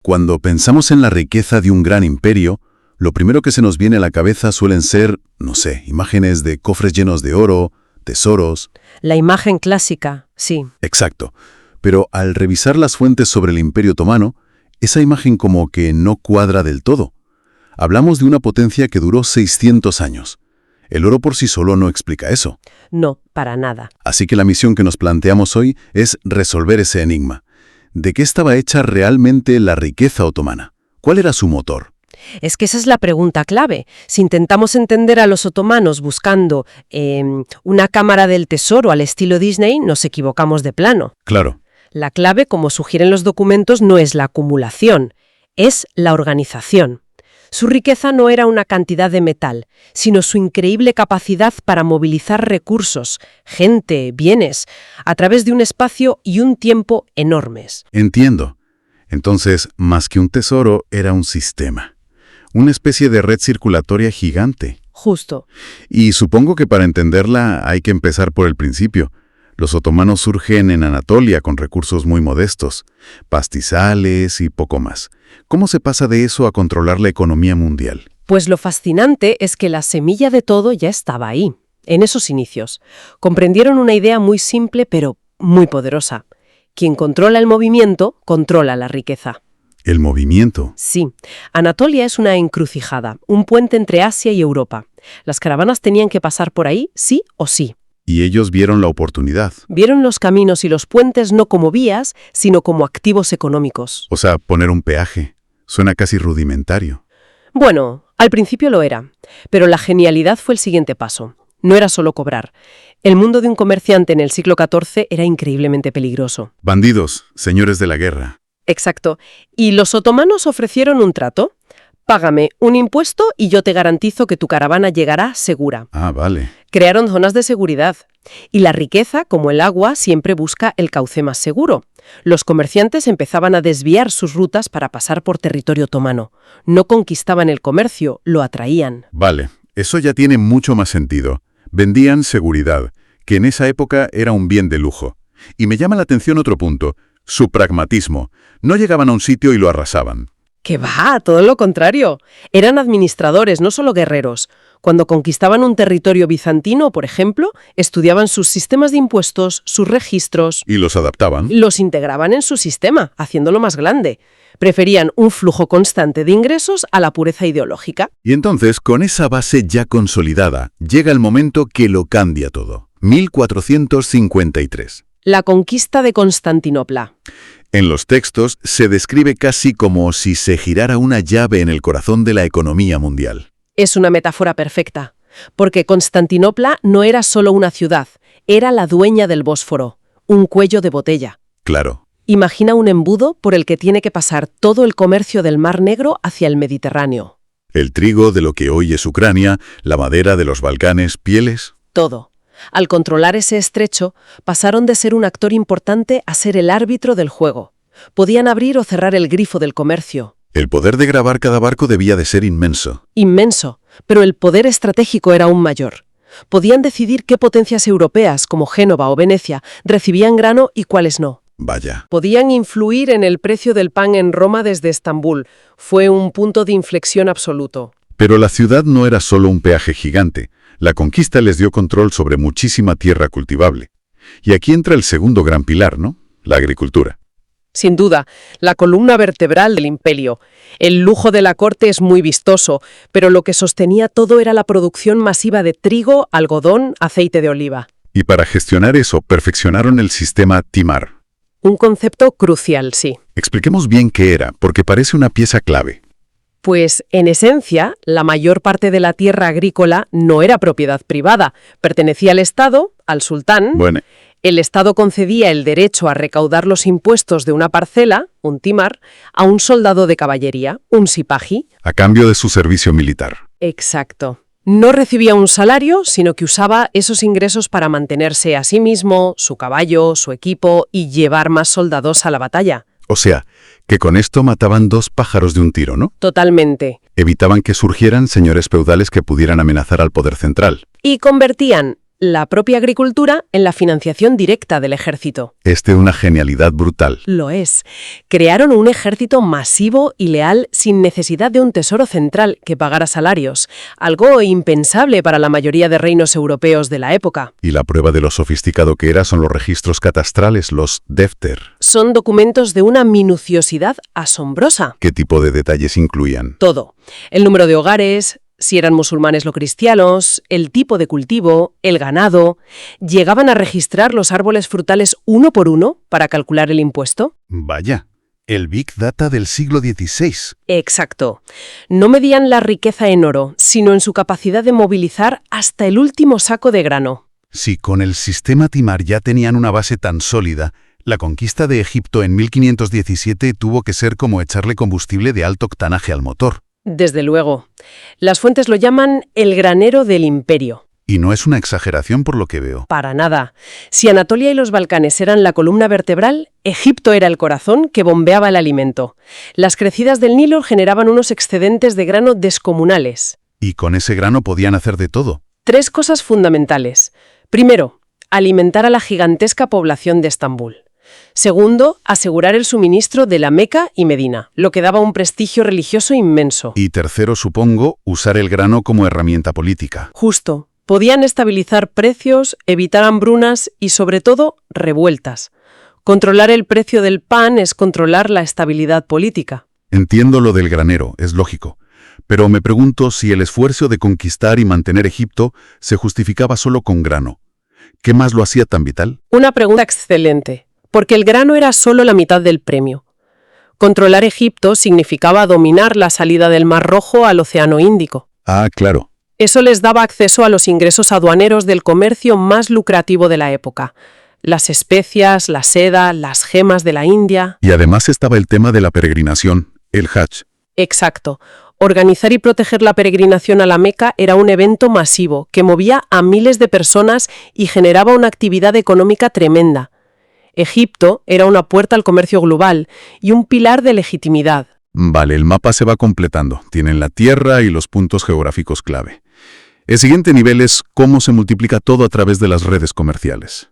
Cuando pensamos en la riqueza de un gran imperio, lo primero que se nos viene a la cabeza suelen ser, no sé, imágenes de cofres llenos de oro, tesoros. La imagen clásica, sí. Exacto. Pero al revisar las fuentes sobre el Imperio Otomano, esa imagen como que no cuadra del todo. Hablamos de una potencia que duró 600 años. El oro por sí solo no explica eso. No, para nada. Así que la misión que nos planteamos hoy es resolver ese enigma. ¿De qué estaba hecha realmente la riqueza otomana? ¿Cuál era su motor? Es que esa es la pregunta clave. Si intentamos entender a los otomanos buscando una cámara del tesoro al estilo Disney, nos equivocamos de plano. Claro. La clave, como sugieren los documentos, no es la acumulación, es la organización. Su riqueza no era una cantidad de metal, sino su increíble capacidad para movilizar recursos, gente, bienes, a través de un espacio y un tiempo enormes. Entiendo. Entonces, más que un tesoro, era un sistema. Una especie de red circulatoria gigante. Justo. Y supongo que para entenderla hay que empezar por el principio. Los otomanos surgen en Anatolia con recursos muy modestos, pastizales y poco más. ¿Cómo se pasa de eso a controlar la economía mundial? Pues lo fascinante es que la semilla de todo ya estaba ahí, en esos inicios. Comprendieron una idea muy simple pero muy poderosa. Quien controla el movimiento, controla la riqueza. ¿El movimiento? Sí. Anatolia es una encrucijada, un puente entre Asia y Europa. Las caravanas tenían que pasar por ahí, sí o sí. Y ellos vieron la oportunidad. Vieron los caminos y los puentes no como vías, sino como activos económicos. O sea, poner un peaje. Suena casi rudimentario. Bueno, al principio lo era, pero la genialidad fue el siguiente paso. No era solo cobrar. El mundo de un comerciante en el siglo XIV era increíblemente peligroso. Bandidos, señores de la guerra. Exacto. Y los otomanos ofrecieron un trato. Págame un impuesto y yo te garantizo que tu caravana llegará segura. Ah, vale. Crearon zonas de seguridad. Y la riqueza, como el agua, siempre busca el cauce más seguro. Los comerciantes empezaban a desviar sus rutas para pasar por territorio otomano. No conquistaban el comercio, lo atraían. Vale, eso ya tiene mucho más sentido. Vendían seguridad, que en esa época era un bien de lujo. Y me llama la atención otro punto, su pragmatismo. No llegaban a un sitio y lo arrasaban. ¡Que va! Todo lo contrario. Eran administradores, no solo guerreros. Cuando conquistaban un territorio bizantino, por ejemplo, estudiaban sus sistemas de impuestos, sus registros. ¿Y los adaptaban? Los integraban en su sistema, haciéndolo más grande. Preferían un flujo constante de ingresos a la pureza ideológica. Y entonces, con esa base ya consolidada, llega el momento que lo cambia todo. 1453. La conquista de Constantinopla. En los textos se describe casi como si se girara una llave en el corazón de la economía mundial. Es una metáfora perfecta, porque Constantinopla no era solo una ciudad, era la dueña del Bósforo, un cuello de botella. Claro. Imagina un embudo por el que tiene que pasar todo el comercio del Mar Negro hacia el Mediterráneo. El trigo de lo que hoy es Ucrania, la madera de los Balcanes, pieles. Todo. Al controlar ese estrecho, pasaron de ser un actor importante a ser el árbitro del juego. Podían abrir o cerrar el grifo del comercio. El poder de grabar cada barco debía de ser inmenso. Inmenso, pero el poder estratégico era aún mayor. Podían decidir qué potencias europeas, como Génova o Venecia, recibían grano y cuáles no. Vaya. Podían influir en el precio del pan en Roma desde Estambul. Fue un punto de inflexión absoluto. Pero la ciudad no era solo un peaje gigante. La conquista les dio control sobre muchísima tierra cultivable. Y aquí entra el segundo gran pilar, ¿no? La agricultura. Sin duda, la columna vertebral del imperio. El lujo de la corte es muy vistoso, pero lo que sostenía todo era la producción masiva de trigo, algodón, aceite de oliva. Y para gestionar eso, perfeccionaron el sistema Timar. Un concepto crucial, sí. Expliquemos bien qué era, porque parece una pieza clave. Pues, en esencia, la mayor parte de la tierra agrícola no era propiedad privada. Pertenecía al Estado, al sultán. Bueno. El Estado concedía el derecho a recaudar los impuestos de una parcela, un timar, a un soldado de caballería, un sipaji. A cambio de su servicio militar. Exacto. No recibía un salario, sino que usaba esos ingresos para mantenerse a sí mismo, su caballo, su equipo y llevar más soldados a la batalla. O sea, que con esto mataban dos pájaros de un tiro, ¿no? Totalmente. Evitaban que surgieran señores feudales que pudieran amenazar al poder central. Y convertían la propia agricultura en la financiación directa del ejército. Una genialidad brutal. Lo es. Crearon un ejército masivo y leal sin necesidad de un tesoro central que pagara salarios, algo impensable para la mayoría de reinos europeos de la época. Y la prueba de lo sofisticado que era son los registros catastrales, los Defter. Son documentos de una minuciosidad asombrosa. ¿Qué tipo de detalles incluían? Todo. El número de hogares, si eran musulmanes o cristianos, el tipo de cultivo, el ganado. Llegaban a registrar los árboles frutales uno por uno para calcular el impuesto. Vaya, el Big Data del siglo XVI. Exacto. No medían la riqueza en oro, sino en su capacidad de movilizar hasta el último saco de grano. Si con el sistema Timar ya tenían una base tan sólida, la conquista de Egipto en 1517 tuvo que ser como echarle combustible de alto octanaje al motor. Desde luego. Las fuentes lo llaman el granero del imperio. Y no es una exageración por lo que veo. Para nada. Si Anatolia y los Balcanes eran la columna vertebral, Egipto era el corazón que bombeaba el alimento. Las crecidas del Nilo generaban unos excedentes de grano descomunales. Y con ese grano podían hacer de todo. 3 cosas fundamentales. Primero, alimentar a la gigantesca población de Estambul. Segundo, asegurar el suministro de la Meca y Medina, lo que daba un prestigio religioso inmenso. Y tercero, supongo, usar el grano como herramienta política. Justo. Podían estabilizar precios, evitar hambrunas y, sobre todo, revueltas. Controlar el precio del pan es controlar la estabilidad política. Entiendo lo del granero, es lógico. Pero me pregunto si el esfuerzo de conquistar y mantener Egipto se justificaba solo con grano. ¿Qué más lo hacía tan vital? Una pregunta excelente, porque el grano era solo la mitad del premio. Controlar Egipto significaba dominar la salida del Mar Rojo al Océano Índico. Ah, claro. Eso les daba acceso a los ingresos aduaneros del comercio más lucrativo de la época. Las especias, la seda, las gemas de la India. Y además estaba el tema de la peregrinación, el Hajj. Exacto. Organizar y proteger la peregrinación a la Meca era un evento masivo que movía a miles de personas y generaba una actividad económica tremenda. Egipto era una puerta al comercio global y un pilar de legitimidad. Vale, el mapa se va completando. Tienen la tierra y los puntos geográficos clave. El siguiente nivel es cómo se multiplica todo a través de las redes comerciales.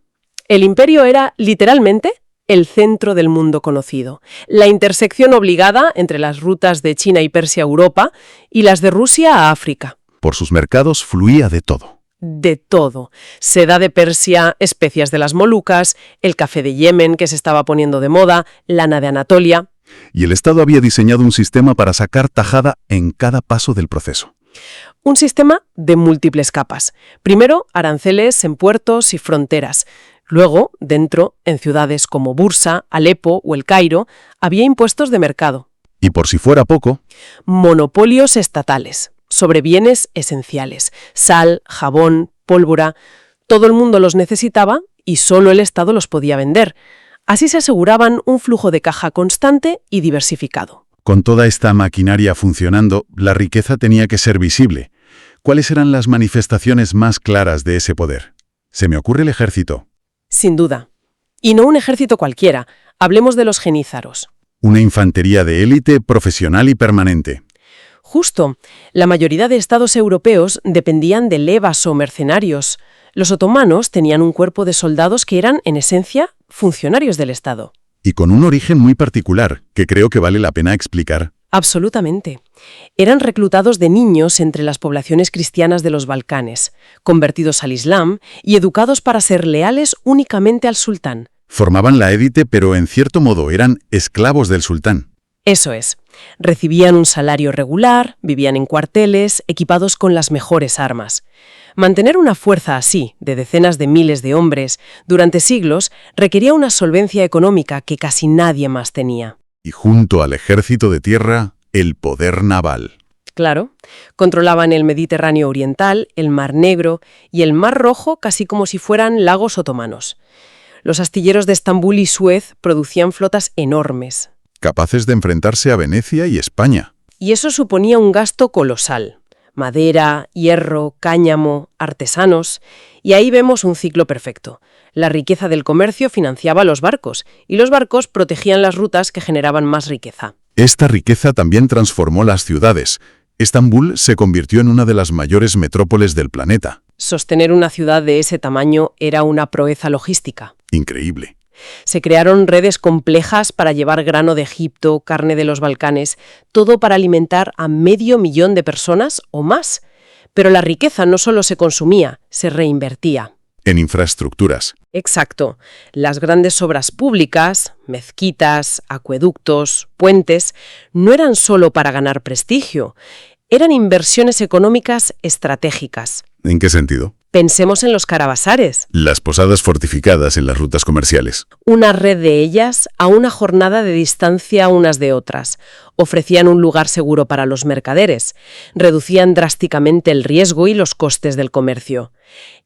El imperio era, literalmente, el centro del mundo conocido, la intersección obligada entre las rutas de China y Persia a Europa y las de Rusia a África. Por sus mercados fluía de todo. De todo. Seda de Persia, especias de las Molucas, el café de Yemen que se estaba poniendo de moda, lana de Anatolia. Y el Estado había diseñado un sistema para sacar tajada en cada paso del proceso. Un sistema de múltiples capas. Primero, aranceles en puertos y fronteras. Luego, dentro, en ciudades como Bursa, Alepo o El Cairo, había impuestos de mercado. Y por si fuera poco, monopolios estatales sobre bienes esenciales. Sal, jabón, pólvora. Todo el mundo los necesitaba y solo el Estado los podía vender. Así se aseguraban un flujo de caja constante y diversificado. con toda esta maquinaria funcionando, la riqueza tenía que ser visible. ¿Cuáles eran las manifestaciones más claras de ese poder? Se me ocurre el ejército. Sin duda. Y no un ejército cualquiera. Hablemos de los genízaros. Una infantería de élite, profesional y permanente. Justo. La mayoría de estados europeos dependían de levas o mercenarios. Los otomanos tenían un cuerpo de soldados que eran, en esencia, funcionarios del Estado. Y con un origen muy particular, que creo que vale la pena explicar. Absolutamente. Eran reclutados de niños entre las poblaciones cristianas de los Balcanes, convertidos al Islam y educados para ser leales únicamente al sultán. Formaban la élite, pero en cierto modo eran esclavos del sultán. Eso es. Recibían un salario regular, vivían en cuarteles, equipados con las mejores armas. Mantener una fuerza así, de decenas de miles de hombres, durante siglos, requería una solvencia económica que casi nadie más tenía. Y junto al ejército de tierra, el poder naval. Claro, controlaban el Mediterráneo oriental, el Mar Negro y el Mar Rojo casi como si fueran lagos otomanos. Los astilleros de Estambul y Suez producían flotas enormes. Capaces de enfrentarse a Venecia y España. Y eso suponía un gasto colosal. Madera, hierro, cáñamo, artesanos. Y ahí vemos un ciclo perfecto. La riqueza del comercio financiaba los barcos, y los barcos protegían las rutas que generaban más riqueza. Esta riqueza también transformó las ciudades. Estambul se convirtió en una de las mayores metrópoles del planeta. Sostener una ciudad de ese tamaño era una proeza logística. Increíble. Se crearon redes complejas para llevar grano de Egipto, carne de los Balcanes, todo para alimentar a 500.000 de personas o más. Pero la riqueza no solo se consumía, se reinvertía. En infraestructuras. Exacto. Las grandes obras públicas, mezquitas, acueductos, puentes, no eran solo para ganar prestigio, eran inversiones económicas estratégicas. ¿En qué sentido? Pensemos en los carabasares. Las posadas fortificadas en las rutas comerciales. Una red de ellas a una jornada de distancia unas de otras. Ofrecían un lugar seguro para los mercaderes. Reducían drásticamente el riesgo y los costes del comercio.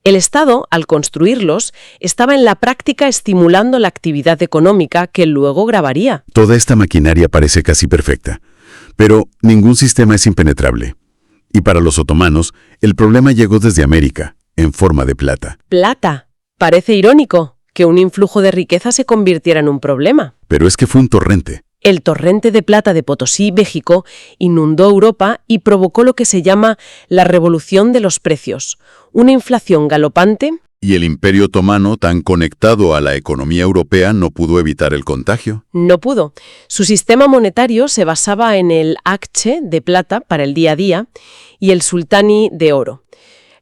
El Estado, al construirlos, estaba en la práctica estimulando la actividad económica que luego grabaría. Toda esta maquinaria parece casi perfecta. Pero ningún sistema es impenetrable. Y para los otomanos, el problema llegó desde América, en forma de plata. Plata. Parece irónico que un influjo de riqueza se convirtiera en un problema. Pero es que fue un torrente. El torrente de plata de Potosí, México, inundó Europa y provocó lo que se llama la revolución de los precios, una inflación galopante. Y el Imperio Otomano, tan conectado a la economía europea, no pudo evitar el contagio. No pudo. Su sistema monetario se basaba en el akçe de plata para el día a día y el sultani de oro.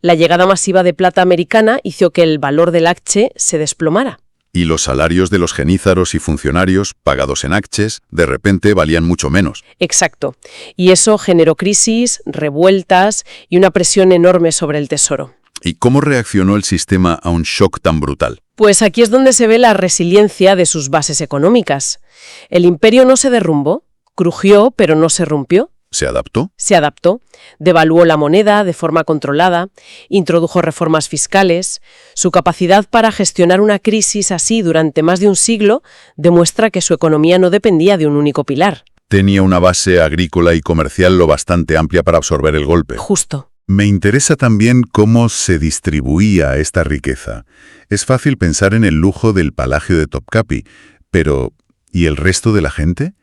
La llegada masiva de plata americana hizo que el valor del akçe se desplomara. Y los salarios de los genízaros y funcionarios, pagados en akçes, de repente valían mucho menos. Exacto. Y eso generó crisis, revueltas y una presión enorme sobre el tesoro. ¿Y cómo reaccionó el sistema a un shock tan brutal? Pues aquí es donde se ve la resiliencia de sus bases económicas. El imperio no se derrumbó, crujió, pero no se rompió. ¿Se adaptó? Se adaptó, devaluó la moneda de forma controlada, introdujo reformas fiscales. Su capacidad para gestionar una crisis así durante más de un siglo demuestra que su economía no dependía de un único pilar. Tenía una base agrícola y comercial lo bastante amplia para absorber el golpe. Justo. Me interesa también cómo se distribuía esta riqueza. Es fácil pensar en el lujo del Palacio de Topkapi, pero ¿y el resto de la gente?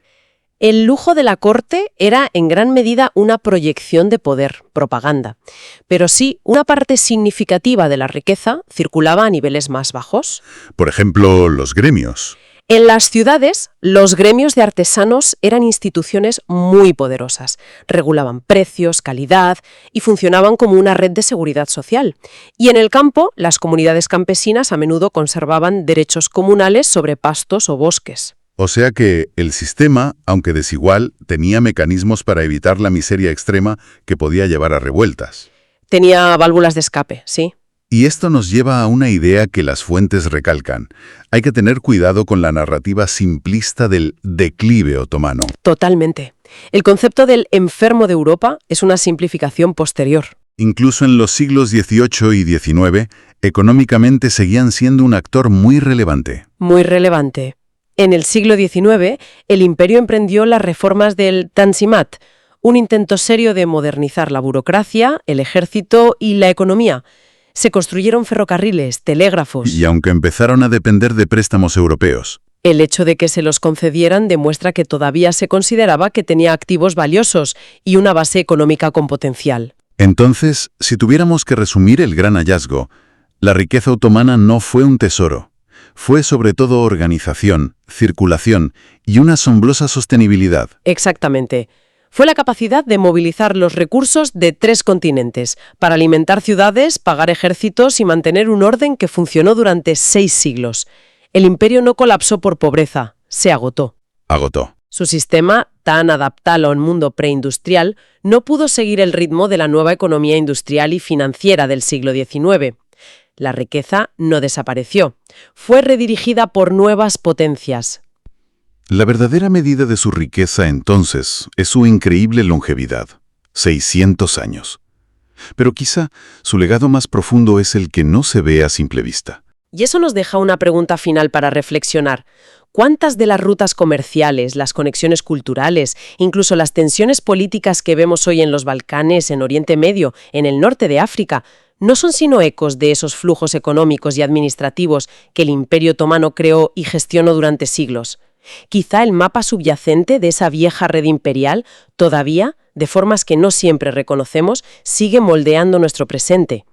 El lujo de la corte era en gran medida una proyección de poder, propaganda. Pero sí, una parte significativa de la riqueza circulaba a niveles más bajos. Por ejemplo, los gremios. En las ciudades, los gremios de artesanos eran instituciones muy poderosas. Regulaban precios, calidad y funcionaban como una red de seguridad social. Y en el campo, las comunidades campesinas a menudo conservaban derechos comunales sobre pastos o bosques. O sea que el sistema, aunque desigual, tenía mecanismos para evitar la miseria extrema que podía llevar a revueltas. Tenía válvulas de escape, sí. Y esto nos lleva a una idea que las fuentes recalcan. Hay que tener cuidado con la narrativa simplista del declive otomano. Totalmente. El concepto del enfermo de Europa es una simplificación posterior. Incluso en los siglos XVIII y XIX, económicamente seguían siendo un actor muy relevante. Muy relevante. En el siglo XIX, el imperio emprendió las reformas del Tanzimat, un intento serio de modernizar la burocracia, el ejército y la economía. Se construyeron ferrocarriles, telégrafos. Y aunque empezaron a depender de préstamos europeos. El hecho de que se los concedieran demuestra que todavía se consideraba que tenía activos valiosos y una base económica con potencial. Entonces, si tuviéramos que resumir el gran hallazgo, la riqueza otomana no fue un tesoro. Fue sobre todo organización, circulación y una asombrosa sostenibilidad. Exactamente. Fue la capacidad de movilizar los recursos de 3 continentes para alimentar ciudades, pagar ejércitos y mantener un orden que funcionó durante 6 siglos. El imperio no colapsó por pobreza, se agotó. Agotó. Su sistema, tan adaptado a un mundo preindustrial, no pudo seguir el ritmo de la nueva economía industrial y financiera del siglo XIX. La riqueza no desapareció. Fue redirigida por nuevas potencias. La verdadera medida de su riqueza entonces es su increíble longevidad, 600 años. Pero quizá su legado más profundo es el que no se ve a simple vista. Y eso nos deja una pregunta final para reflexionar. ¿Cuántas de las rutas comerciales, las conexiones culturales, incluso las tensiones políticas que vemos hoy en los Balcanes, en Oriente Medio, en el norte de África, no son sino ecos de esos flujos económicos y administrativos que el Imperio Otomano creó y gestionó durante siglos? Quizá el mapa subyacente de esa vieja red imperial todavía, de formas que no siempre reconocemos, sigue moldeando nuestro presente.